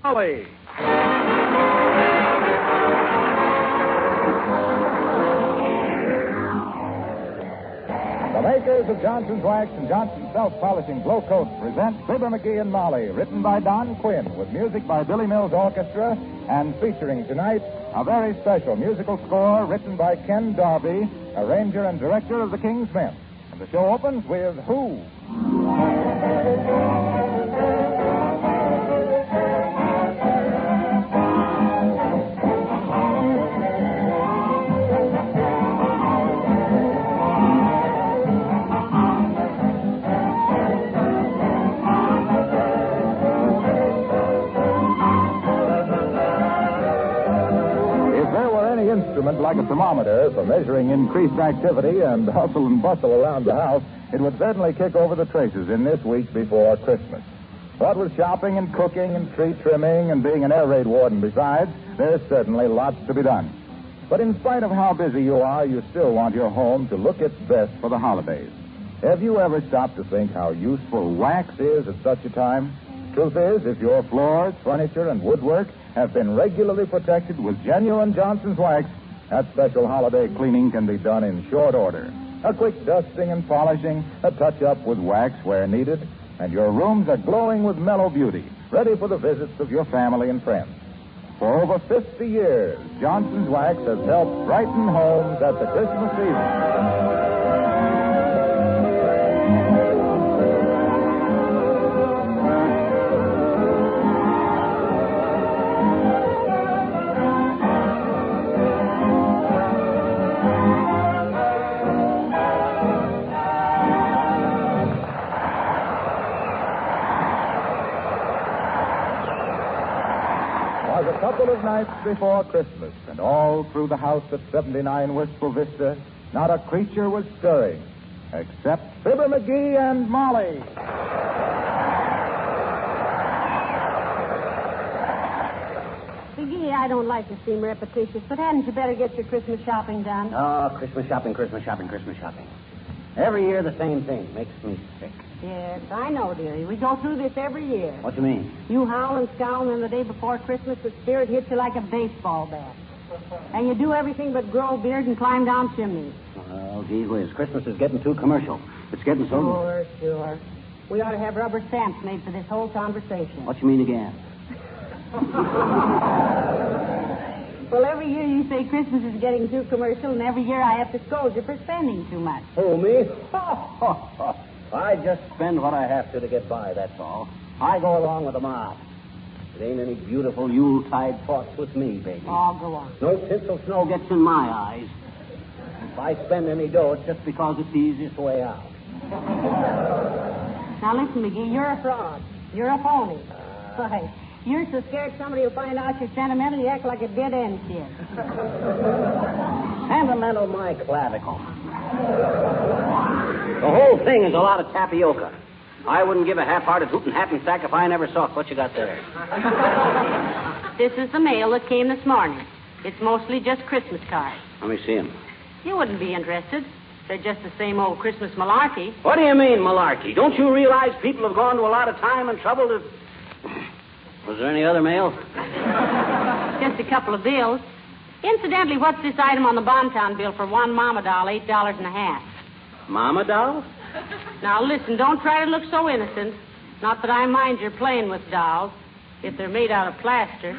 Molly. The makers of Johnson's Wax and Johnson's Self-Polishing Glow Coat present Fibber McGee and Molly, written by Don Quinn, with music by Billy Mills Orchestra, and featuring tonight a very special musical score written by Ken Darby, arranger and director of the King's Men. And the show opens with Who? Instrument like a thermometer for measuring increased activity and hustle and bustle around the house, it would certainly kick over the traces in this week before Christmas. What with shopping and cooking and tree trimming and being an air raid warden besides, there's certainly lots to be done. But in spite of how busy you are, you still want your home to look its best for the holidays. Have you ever stopped to think how useful wax is at such a time? Truth is, if your floors, furniture, and woodwork have been regularly protected with genuine Johnson's Wax, that special holiday cleaning can be done in short order. A quick dusting and polishing, a touch-up with wax where needed, and your rooms are glowing with mellow beauty, ready for the visits of your family and friends. For over 50 years, Johnson's Wax has helped brighten homes at the Christmas season. A couple of nights before Christmas, and all through the house at 79 Wistful Vista, not a creature was stirring, except Fibber McGee and Molly. McGee, I don't like to seem repetitious, but hadn't you better get your Christmas shopping done? Oh, Christmas shopping. Every year the same thing. Makes me sick. Yes, I know, dearie. We go through this every year. What do you mean? You howl and scowl, and then the day before Christmas, the spirit hits you like a baseball bat. And you do everything but grow a beard and climb down chimneys. Oh, gee whiz. Christmas is getting too commercial. It's getting so... Sure. We ought to have rubber stamps made for this whole conversation. What you mean again? Well, every year you say Christmas is getting too commercial, and every year I have to scold you for spending too much. Who, me? I just spend what I have to get by, that's all. I go along with the mob. It ain't any beautiful Yuletide thoughts with me, baby. Oh, go on. No tinsel snow gets in my eyes. If I spend any dough, it's just because it's the easiest way out. Now, listen, McGee, you're a fraud. You're a phony. Why, you're so scared somebody will find out you're sentimental, you act like a dead-end kid. Sentimental, my clavicle. The whole thing is a lot of tapioca. I wouldn't give a half-hearted hootin' hat and sack if I never saw it. What you got there? This is the mail that came this morning. It's mostly just Christmas cards. Let me see them. You wouldn't be interested. They're just the same old Christmas malarkey. What do you mean, malarkey? Don't you realize people have gone to a lot of time and trouble to... Was there any other mail? Just a couple of bills. Incidentally, what's this item on the Bontown bill for one mama doll, $8.50? Mama doll? Now, listen, don't try to look so innocent. Not that I mind your playing with dolls, if they're made out of plaster.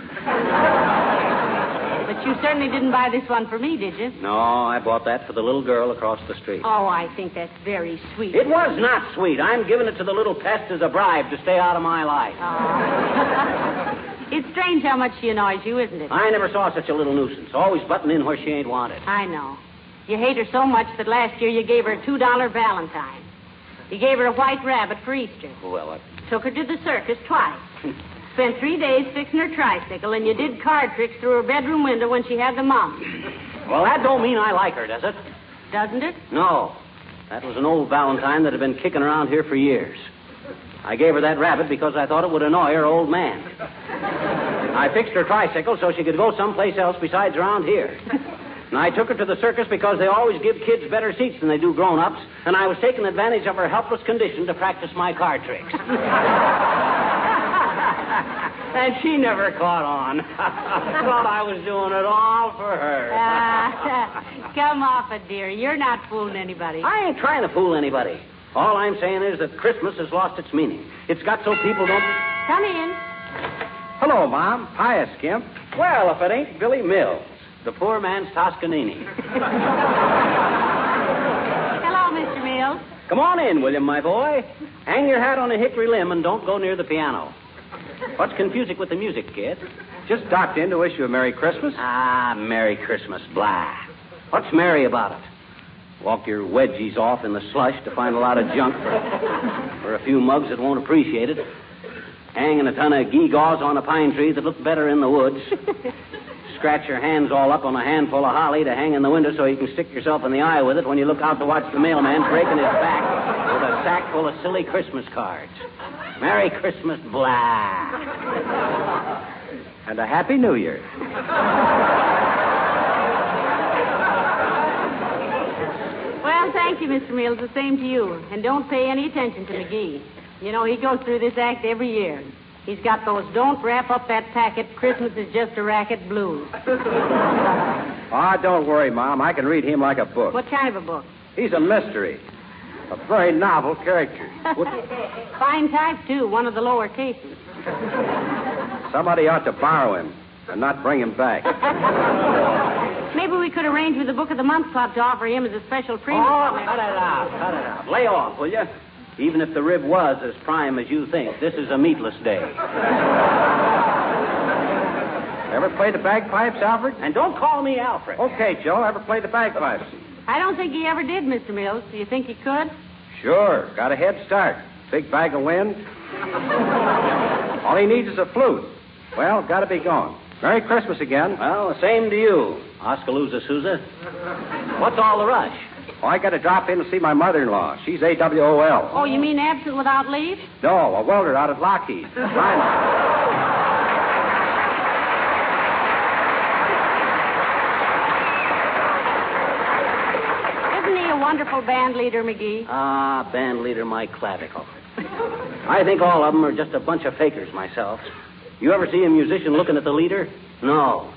But you certainly didn't buy this one for me, did you? No, I bought that for the little girl across the street. Oh, I think that's very sweet. It was not sweet. I'm giving it to the little pest as a bribe to stay out of my life. Oh. It's strange how much she annoys you, isn't it? I never saw such a little nuisance. Always butting in where she ain't wanted. I know. You hate her so much that last year you gave her a $2 Valentine. You gave her a white rabbit for Easter. Well, Took her to the circus twice. Spent 3 days fixing her tricycle, and you did card tricks through her bedroom window when she had the mumps. Well, that don't mean I like her, does it? Doesn't it? No. That was an old Valentine that had been kicking around here for years. I gave her that rabbit because I thought it would annoy her old man. I fixed her tricycle so she could go someplace else besides around here. And I took her to the circus because they always give kids better seats than they do grown-ups, and I was taking advantage of her helpless condition to practice my card tricks. And she never caught on. Thought I was doing it all for her. Come off it, dear. You're not fooling anybody. I ain't trying to fool anybody. All I'm saying is that Christmas has lost its meaning. It's got so people don't... Come in. Hello, Mom. Hiya, Skimp. Well, if it ain't Billy Mills, the poor man's Toscanini. Hello, Mr. Mills. Come on in, William, my boy. Hang your hat on a hickory limb and don't go near the piano. What's confusing with the music, kid? Just stopped in to wish you a Merry Christmas. Ah, Merry Christmas, blah. What's merry about it? Walk your wedgies off in the slush to find a lot of junk for a few mugs that won't appreciate it. Hanging a ton of gewgaws on a pine tree that look better in the woods. Scratch your hands all up on a handful of holly to hang in the window so you can stick yourself in the eye with it when you look out to watch the mailman breaking his back with a sack full of silly Christmas cards. Merry Christmas, blah. And a Happy New Year. Well, thank you, Mr. Mills. The same to you. And don't pay any attention to McGee. You know, he goes through this act every year. He's got those don't wrap up that packet, Christmas is just a racket blues. Don't worry, Mom. I can read him like a book. What kind of a book? He's a mystery. A very novel character. Fine type, too. One of the lower cases. Somebody ought to borrow him and not bring him back. Maybe we could arrange with the Book of the Month Club to offer him as a special premium. Oh, cut it out. Lay off, will you? Even if the rib was as prime as you think, this is a meatless day. Ever play the bagpipes, Alfred? And don't call me Alfred. Okay, Joe. Ever play the bagpipes? I don't think he ever did, Mr. Mills. Do you think he could? Sure. Got a head start. Big bag of wind. All he needs is a flute. Well, got to be gone. Merry Christmas again. Well, the same to you, Oskaloosa Sousa. What's all the rush? Oh, I got to drop in to see my mother-in-law. She's AWOL. Oh, you mean absent without leave? No, a welder out at Lockheed. Isn't he a wonderful band leader, McGee? Ah, band leader, my clavicle. I think all of them are just a bunch of fakers myself. You ever see a musician looking at the leader? No.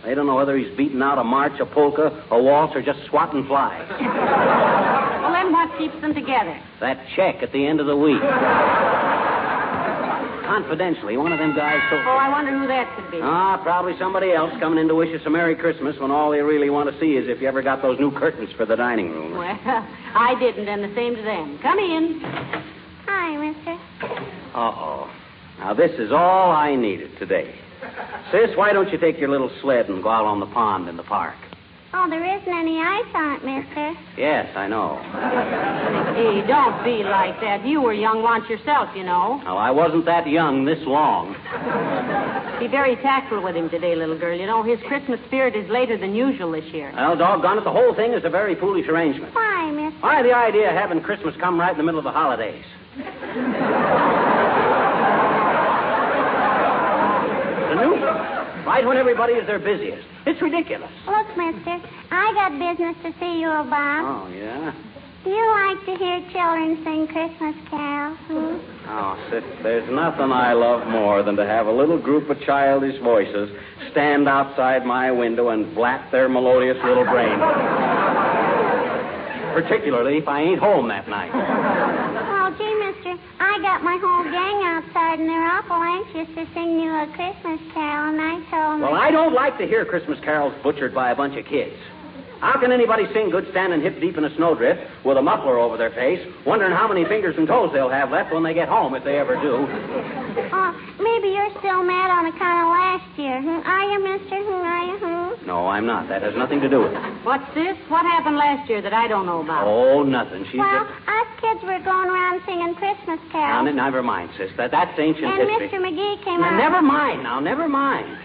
They don't know whether he's beating out a march, a polka, a waltz, or just swatting flies. Well, then what keeps them together? That check at the end of the week. Confidentially, one of them guys told... Oh, I wonder who that could be. Probably somebody else coming in to wish us a Merry Christmas when all they really want to see is if you ever got those new curtains for the dining room. Well, I didn't, and the same to them. Come in. Hi, mister. Uh-oh. Now, this is all I needed today. Sis, why don't you take your little sled and go out on the pond in the park? Oh, there isn't any ice on it, mister. Yes, I know. Hey, don't be like that. You were young once yourself, you know. Well, I wasn't that young this long. Be very tactful with him today, little girl. You know, his Christmas spirit is later than usual this year. Well, doggone it, the whole thing is a very foolish arrangement. Why, mister? Why, the idea of having Christmas come right in the middle of the holidays. The new right when everybody is their busiest. It's ridiculous. Look, mister, I got business to see you about. Oh, yeah? Do you like to hear children sing Christmas carols? Oh, sis, there's nothing I love more than to have a little group of childish voices stand outside my window and blap their melodious little brains. Particularly if I ain't home that night. Oh, gee, mister, I got my whole gang outside, and they're awful anxious to sing you a Christmas carol, and I told them... Well, I don't like to hear Christmas carols butchered by a bunch of kids. How can anybody sing good standing hip deep in a snowdrift with a muffler over their face, wondering how many fingers and toes they'll have left when they get home, if they ever do? Oh, maybe you're still mad on account of last year. Are you, mister? Are you? No, I'm not. That has nothing to do with it. What's this? What happened last year that I don't know about? Oh, nothing. She's Well, us kids were going around singing Christmas carols. Now, never mind, sis. That's ancient And history. Mr. McGee came Now, out... never mind.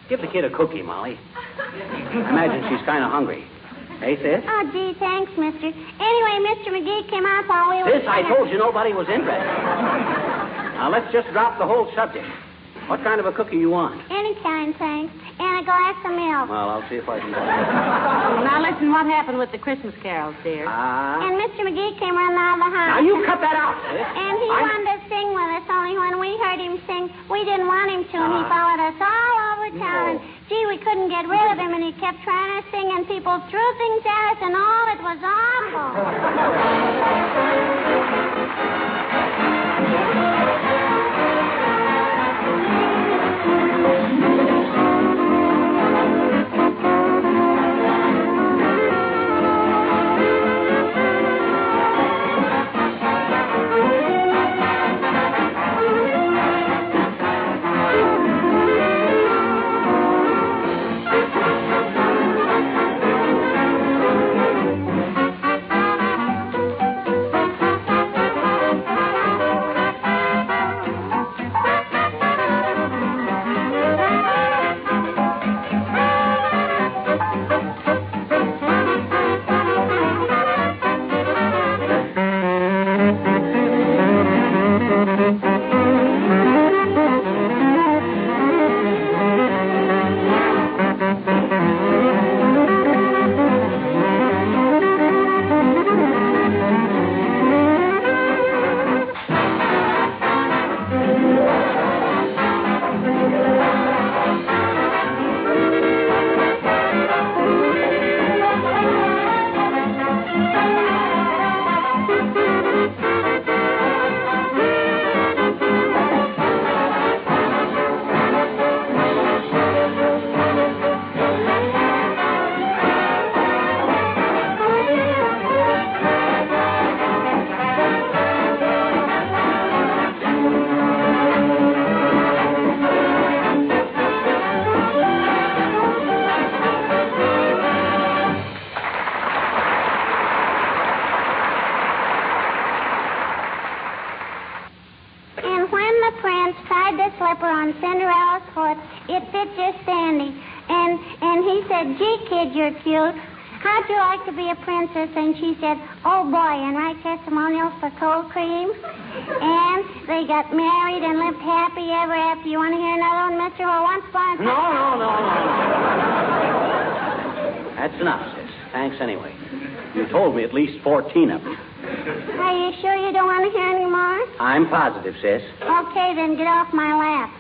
Give the kid a cookie, Molly. Imagine she's kind of hungry. Hey, sis? Oh, gee, thanks, mister. Anyway, Mr. McGee came out while we were... Sis, I told you nobody was interested. Now, let's just drop the whole subject. What kind of a cookie you want? Any kind, thanks. And a glass of milk. Well, I'll see if I can do it. Now, listen, what happened with the Christmas carols, dear? And Mr. McGee came running out of the house. Now, you cut that out, sis. And he wanted to sing with us, us, only when we heard him sing, we didn't want him to, and he followed us all over town. And, gee, we couldn't get rid of him, and he kept trying to sing, and people threw things at us, and all it was awful. On Cinderella's foot, it fit just dandy. And he said, "Gee, kid, you're cute. How'd you like to be a princess?" And she said, "Oh, boy," and write testimonials for cold cream. And they got married and lived happy ever after. You want to hear another one, Mr. Well, once upon a time... No. That's enough, sis. Thanks anyway. You told me at least 14 of them. Are you sure you don't want to hear any more? I'm positive, sis. Okay, then get off my lap.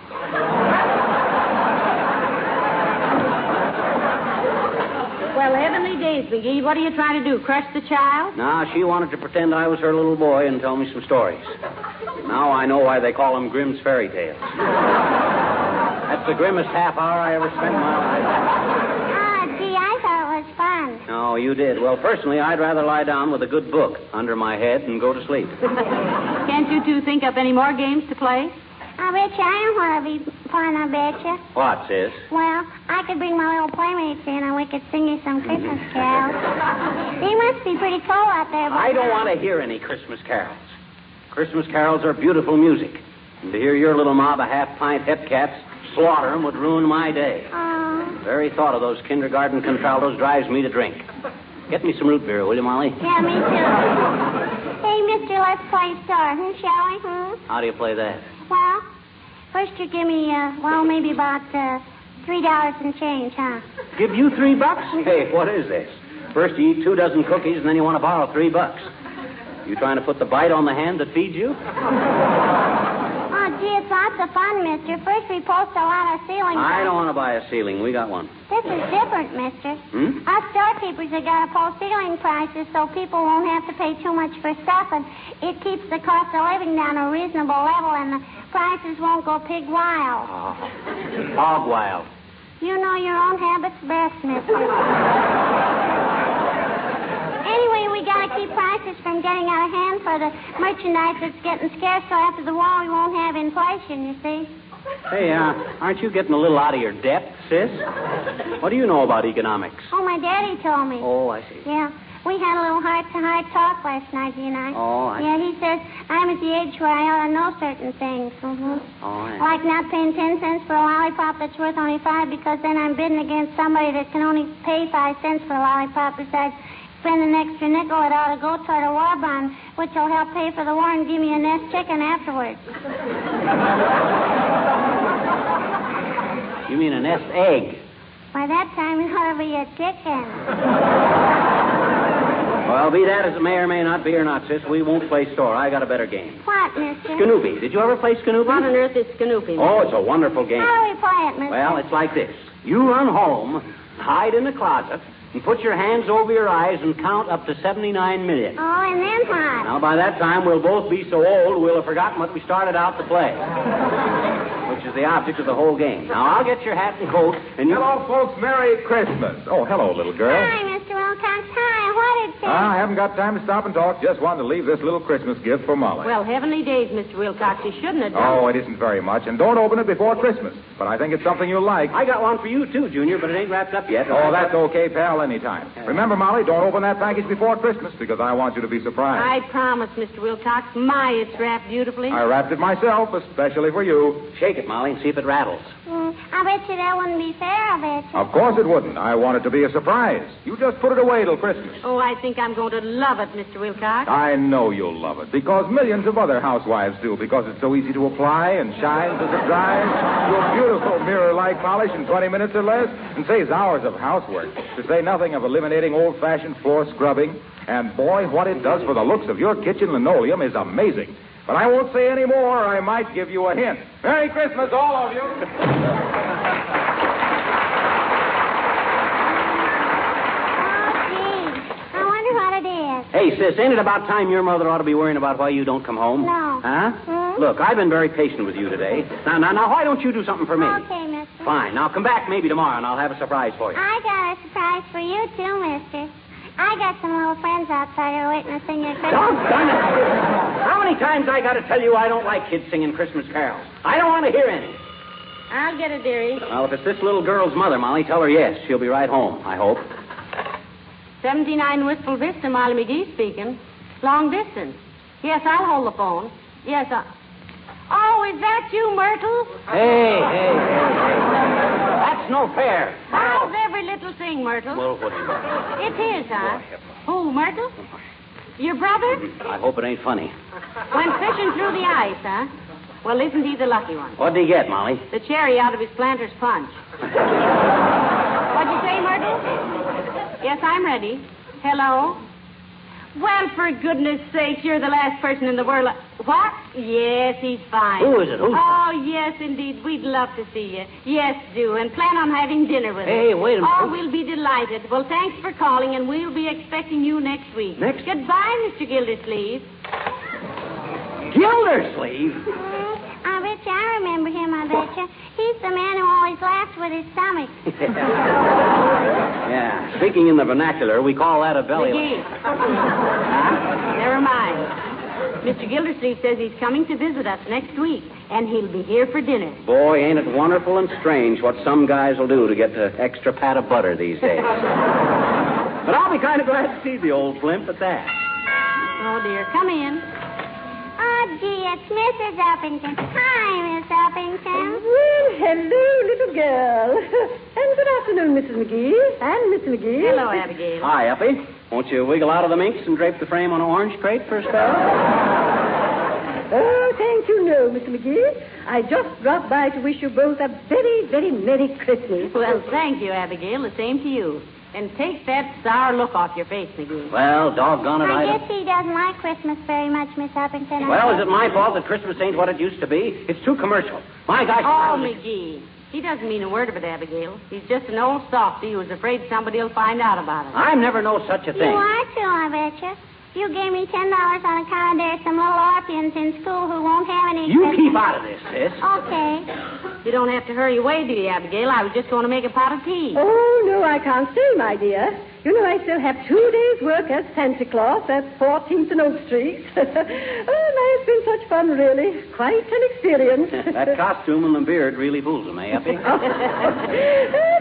Well, heavenly days, McGee. What are you trying to do, crush the child? No, she wanted to pretend I was her little boy and tell me some stories. Now I know why they call them Grimm's fairy tales. That's the grimmest half hour I ever spent in my life. Gee, I thought it was fun. No, you did. Well, personally, I'd rather lie down with a good book under my head and go to sleep. Can't you two think up any more games to play? I bet you I don't want to be fun, I bet you. What, sis? Well, I could bring my little playmates in and we could sing you some Christmas carols. They must be pretty cold out there. I don't want to hear any Christmas carols. Christmas carols are beautiful music. And to hear your little mob of half-pint hepcats slaughter them would ruin my day. The very thought of those kindergarten contraltos drives me to drink. Get me some root beer, will you, Molly? Yeah, me too. Hey, mister, let's play star, shall we? How do you play that? Well, first you give me, maybe about $3 and change, huh? Give you $3? Hey, what is this? First you eat 2 dozen cookies, and then you want to borrow $3. You trying to put the bite on the hand that feeds you? Oh, gee, it's lots of fun, mister. First we post a lot of ceilings. I don't want to buy a ceiling. We got one. This is different, mister. Us storekeepers have got to post ceiling prices so people won't have to pay too much for stuff, and it keeps the cost of living down a reasonable level, and the prices won't go pig wild. Oh, hog wild. You know your own habits best, mister. Anyway, we got to keep prices from getting out of hand for the merchandise that's getting scarce, so after the war we won't have inflation, you see. Hey, aren't you getting a little out of your depth, sis? What do you know about economics? Oh, my daddy told me. Oh, I see. Yeah. We had a little heart-to-heart talk last night, he and I. Oh, I see. Yeah, he says I'm at the age where I ought to know certain things. Oh, I see. Like not paying 10 cents for a lollipop that's worth only 5 because then I'm bidding against somebody that can only pay 5 cents for a lollipop. Besides, spend an extra nickel, it ought to go toward a war bond, which will help pay for the war and give me a nest chicken afterwards. You mean a nest egg? By that time, it ought to be a chicken. Well, be that as it may or may not be or not, sis, we won't play store. I got a better game. What, mister? Scoopy. Did you ever play Scoopy? What on earth is Scoopy? Oh, it's a wonderful game. How do we play it, mister? Well, it's like this. You run home, hide in the closet, and put your hands over your eyes and count up to 79 million. Oh, and then what? Now, by that time, we'll both be so old we'll have forgotten what we started out to play, which is the object of the whole game. Now, I'll get your hat and coat, and you... Hello, folks. Merry Christmas. Oh, hello, little girl. Hi, Mr. Wilcox. Hi. What is it? I haven't got time to stop and talk. Just wanted to leave this little Christmas gift for Molly. Well, heavenly days, Mr. Wilcox. You shouldn't have done Oh, it isn't very much. And don't open it before Christmas. But I think it's something you'll like. I got one for you, too, Junior, but it ain't wrapped up yet. Oh, that's okay, pal, anytime. Remember, Molly, don't open that package before Christmas because I want you to be surprised. I promise, Mr. Wilcox. My, it's wrapped beautifully. I wrapped it myself, especially for you. Shake it, Molly, and see if it rattles. I bet you that wouldn't be fair, I bet you. Of course it wouldn't. I want it to be a surprise. You just put it away till Christmas. Oh, I think I'm going to love it, Mr. Wilcox. I know you'll love it because millions of other housewives do because it's so easy to apply and shines as it dries. Your beautiful mirror-like polish in 20 minutes or less and saves hours of housework, to say nothing of eliminating old-fashioned floor scrubbing. And, boy, what it does for the looks of your kitchen linoleum is amazing. But I won't say any more. I might give you a hint. Merry Christmas, all of you. Oh, gee. I wonder what it is. Hey, sis, ain't it about time your mother ought to be worrying about why you don't come home? No. Huh? Hmm? Look, I've been very patient with you today. Now, why don't you do something for me? Okay, mister. Fine. Now, come back maybe tomorrow, and I'll have a surprise for you. I got a surprise for you, too, mister. I got some little friends outside here witnessing your Christmas. Doggone it. How many times I got to tell you I don't like kids singing Christmas carols? I don't want to hear any. I'll get it, dearie. Well, if it's this little girl's mother, Molly, tell her yes. She'll be right home, I hope. 79 Wistful Vista, Molly McGee speaking. Long distance. Yes, I'll hold the phone. Yes, Oh, is that you, Myrtle? Hey. That's no fair. How's every little thing, Myrtle? Well, what do you want? It is, huh? Who, Myrtle? Your brother? I hope it ain't funny. Went fishing through the ice, huh? Well, isn't he the lucky one? What'd he get, Molly? The cherry out of his planter's punch. What'd you say, Myrtle? Yes, I'm ready. Hello? Well, for goodness sake, you're the last person in the world. What? Yes, he's fine. Who is it? Who's Oh, yes, indeed. We'd love to see you. Yes, do. And plan on having dinner with us. Hey, wait a minute. Oh, we'll be delighted. Well, thanks for calling, and we'll be expecting you next week. Goodbye, Mr. Gildersleeve. Gildersleeve? I bet you I remember him, I bet you. He's the man who always laughs with his stomach. Yeah. Speaking in the vernacular, we call that a belly McGee. Never mind. Mr. Gildersleeve says he's coming to visit us next week, and he'll be here for dinner. Boy, ain't it wonderful and strange what some guys will do to get an extra pat of butter these days. But I'll be kind of glad to see the old flimp at that. Oh, dear. Come in. Oh, gee, it's Mrs. Uppington. Hi, Miss Uppington. Well, hello, little girl. And good afternoon, Mrs. McGee. And Miss McGee. Hello, Abigail. Hi, Uppy. Won't you wiggle out of the minx and drape the frame on an orange crate for a spell? Oh, thank you, no, Mr. McGee. I just dropped by to wish you both a very, very Merry Christmas. Well, thank you, Abigail. The same to you. And take that sour look off your face, McGee. Well, doggone it, I guess he doesn't like Christmas very much, Miss Uppington. Well, is it my fault that Christmas ain't what it used to be? It's too commercial. My gosh. Oh, McGee. He doesn't mean a word of it, Abigail. He's just an old softy who's afraid somebody will find out about it. I've never known such a You thing. are too, I bet you. You gave me $10 on account there's some little orphans in school who won't have any You Christmas. keep out of this, sis. Okay. You don't have to hurry away, do you, Abigail? I was just going to make a pot of tea. Oh, no, I can't stay, my dear. You know, I still have 2 days' work as Santa Claus at 14th and Oak Street. Oh, my, it's been such fun, really. Quite an experience. That costume and the beard really fools him, eh, Uppy? Oh,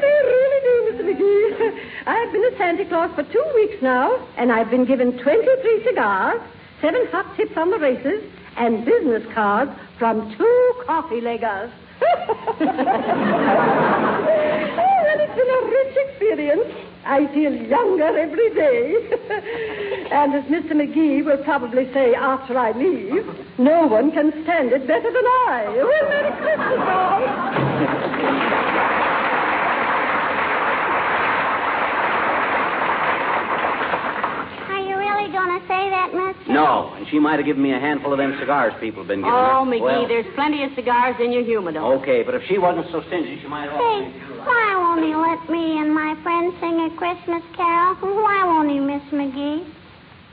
they really do, Mr. McGee. I've been a Santa Claus for 2 weeks now, and I've been given 23 cigars, 7 hot tips on the races, and business cards from 2 coffee leggers. Oh, well, it's been a rich experience. I feel younger every day. And as Mr. McGee will probably say after I leave, no one can stand it better than I. Well, Merry Christmas, all. Are you And she might have given me a handful of them cigars people have been giving her. Oh, McGee, there's plenty of cigars in your humidor. Okay, but if she wasn't so stingy, she might have... Hey, why won't he let me and my friend sing a Christmas carol? Why won't he, Miss McGee?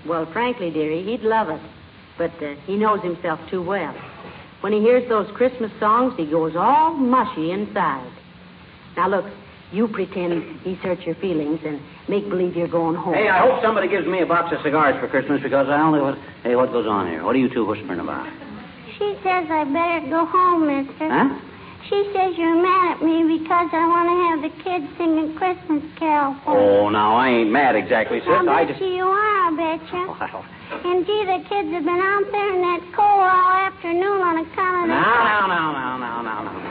Well, frankly, dearie, he'd love it. But he knows himself too well. When he hears those Christmas songs, he goes all mushy inside. Now, look, you pretend he's hurt your feelings and make believe you're going home. Hey, I hope somebody gives me a box of cigars for Christmas because I only... Hey, what goes on here? What are you two whispering about? She says I better go home, mister. Huh? She says you're mad at me because I want to have the kids sing a Christmas carol for me. Oh, now, I ain't mad exactly, sis. I bet you are, I betcha. Well... And, gee, the kids have been out there in that cold all afternoon on account of the...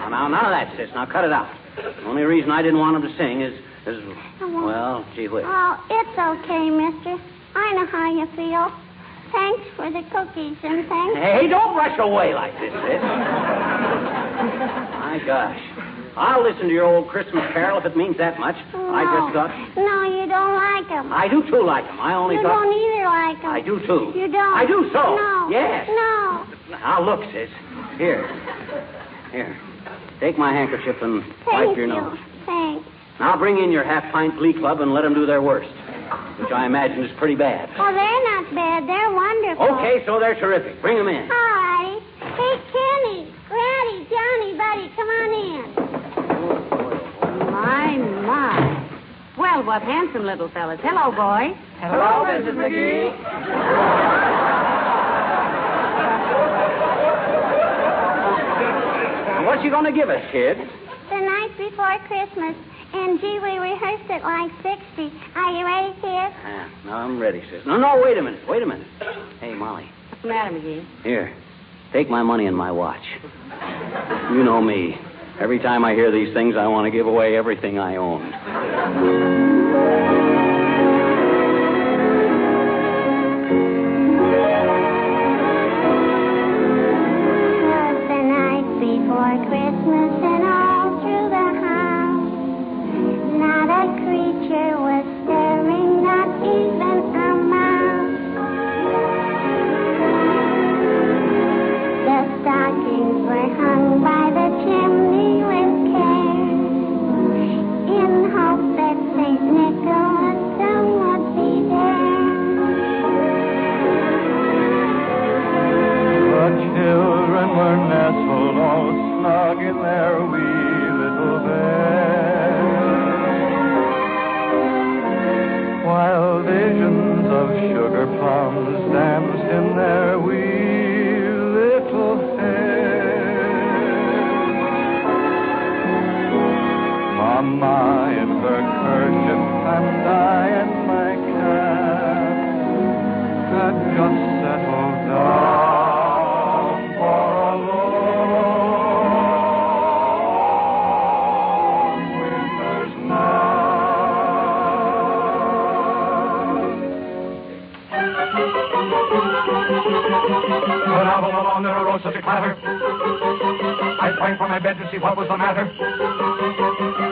Now, none of that, sis. Now, cut it out. The only reason I didn't want them to sing is well, gee whiz. Oh, it's okay, mister. I know how you feel. Thanks for the cookies and thanks... Hey, don't rush away like this, sis. My gosh. I'll listen to your old Christmas carol if it means that much. No. I just thought... No, you don't like them. I do, too, like them. I only you thought... You don't either like them. I do, too. You don't? I do so. No. Yes. No. Now, look, sis. Here. Take my handkerchief and wipe your nose. Thanks. Now bring in your half-pint glee club and let them do their worst, which I imagine is pretty bad. Oh, they're not bad. They're wonderful. Okay, so they're terrific. Bring them in. All right. Hey, Kenny, Granny, Johnny, Buddy, come on in. My. Well, what handsome little fellas. Hello, boys. Hello, Mrs. McGee. What's you going to give us, kid? The night before Christmas. And, gee, we rehearsed it like 60. Are you ready, kid? No, I'm ready, sis. No, wait a minute. Hey, Molly. What's the matter, McGee? Here. Take my money and my watch. You know me. Every time I hear these things, I want to give away everything I own. Christmas and all through the house, not a creature was stirring, not even a mouse. The stockings were hung by the chimney with care, in hope that St. Nicholas soon would be there. The children were nestled all snug in their wee little bed, while visions of sugar plums danced in their wee little heads. Mama in her kerchief and I and my cat had just settled down for a long winter's nap. When out on the lawn there arose such a clatter, I sprang from my bed to see what was the matter.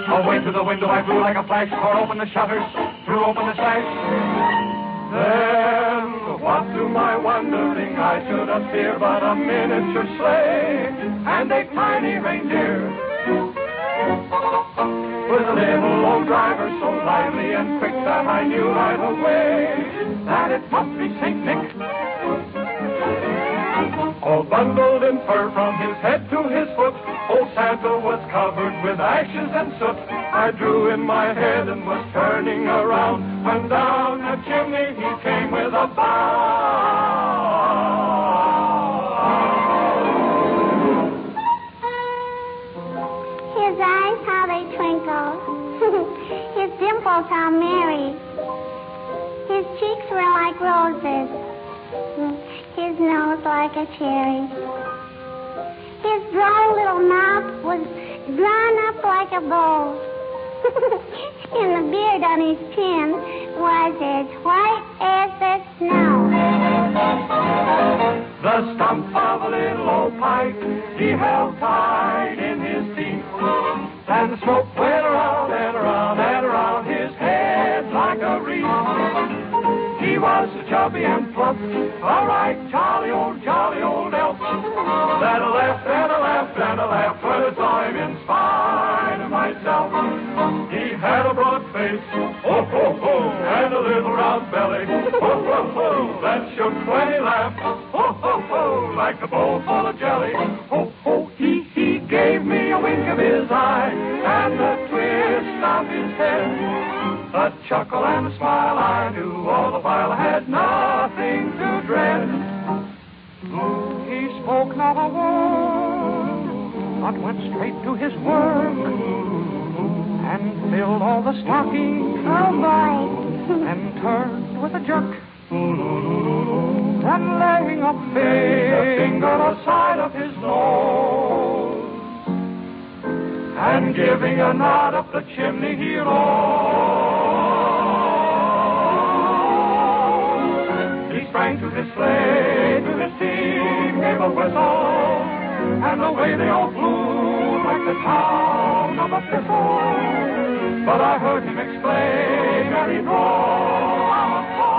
Away to the window I flew like a flash, tore open the shutters, threw open the sash. Then, what to my wondering I should appear but a miniature sleigh and a tiny reindeer, with a little old driver so lively and quick that I knew right away that it must be St. Nick. All bundled in fur from his head to his foot, old Santa was covered with ashes and soot. I drew in my head and was turning around when down the chimney he came with a bow. His eyes, how they twinkle. His dimples, how merry. His cheeks were like roses. His nose like a cherry. His dry little mouth was drawn up like a bow. And the beard on his chin was as white as the snow. The stump of a little old pipe he held tight in his teeth, and the smoke went around and around and around his head like a wreath. He was the chubby and plump. All right, jolly old elf. Then I laughed and I laughed and I laughed when I saw him in spite of myself. He had a broad face, ho, ho, ho, and a little round belly, ho, ho, ho, that shook when he laughed, ho, ho, ho, like a bowl full of jelly, ho, ho, he gave me a wink of his eye and a twist of his head, a chuckle and a smile. I knew all the while I had nothing to dread. He spoke not a word, but went straight to his work and filled all the stockings. Oh, boy. And turned with a jerk. And laying a finger aside of his nose and giving a nod up the chimney he rose. He sprang to his sleigh, to his team, gave a whistle, and away they all flew like the town of a thistle. But I heard him exclaim, and he drove outside.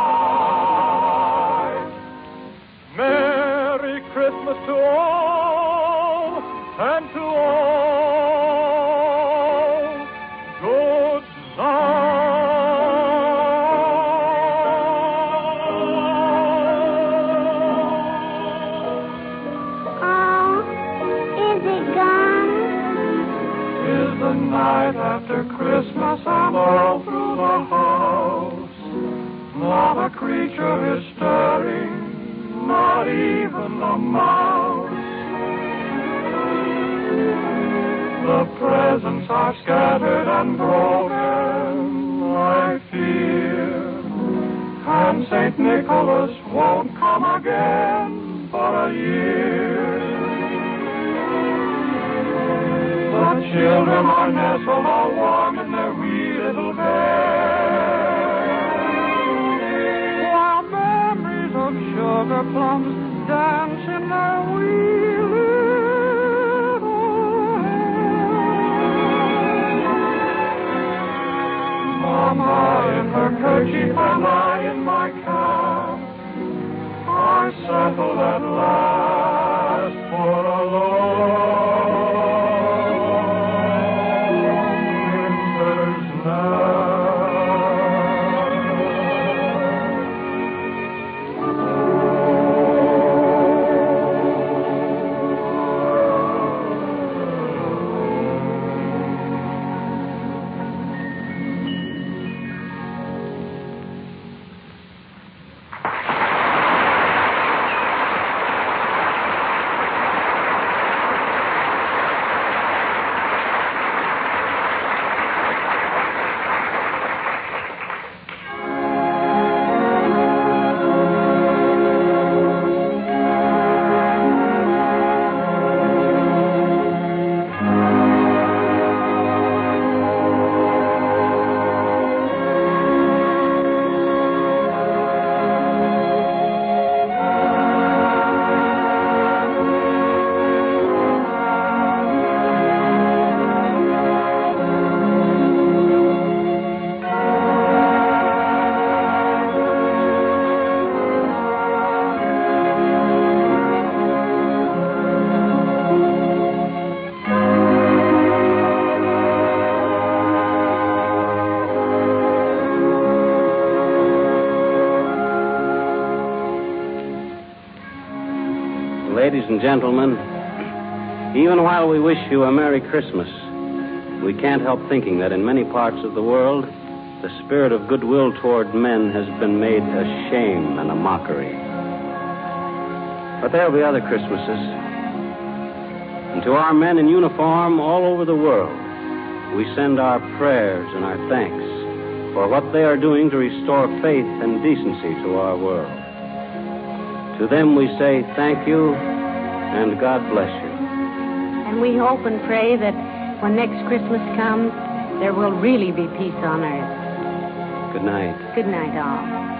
Merry Christmas to all, and to all, good night after Christmas, and all through the house, not a creature is stirring, not even a mouse. The presents are scattered and broken, I fear, and St. Nicholas won't come again for a year. The children are nestled all warm in their wee little beds, while memories of sugar plums dance in their wee little heads. Mama in her kerchief and I in my cap are settled at last for a long Ladies and gentlemen, even while we wish you a Merry Christmas, we can't help thinking that in many parts of the world, the spirit of goodwill toward men has been made a shame and a mockery. But there'll be other Christmases. And to our men in uniform all over the world, we send our prayers and our thanks for what they are doing to restore faith and decency to our world. To them we say thank you and God bless you. And we hope and pray that when next Christmas comes, there will really be peace on earth. Good night. Good night, all.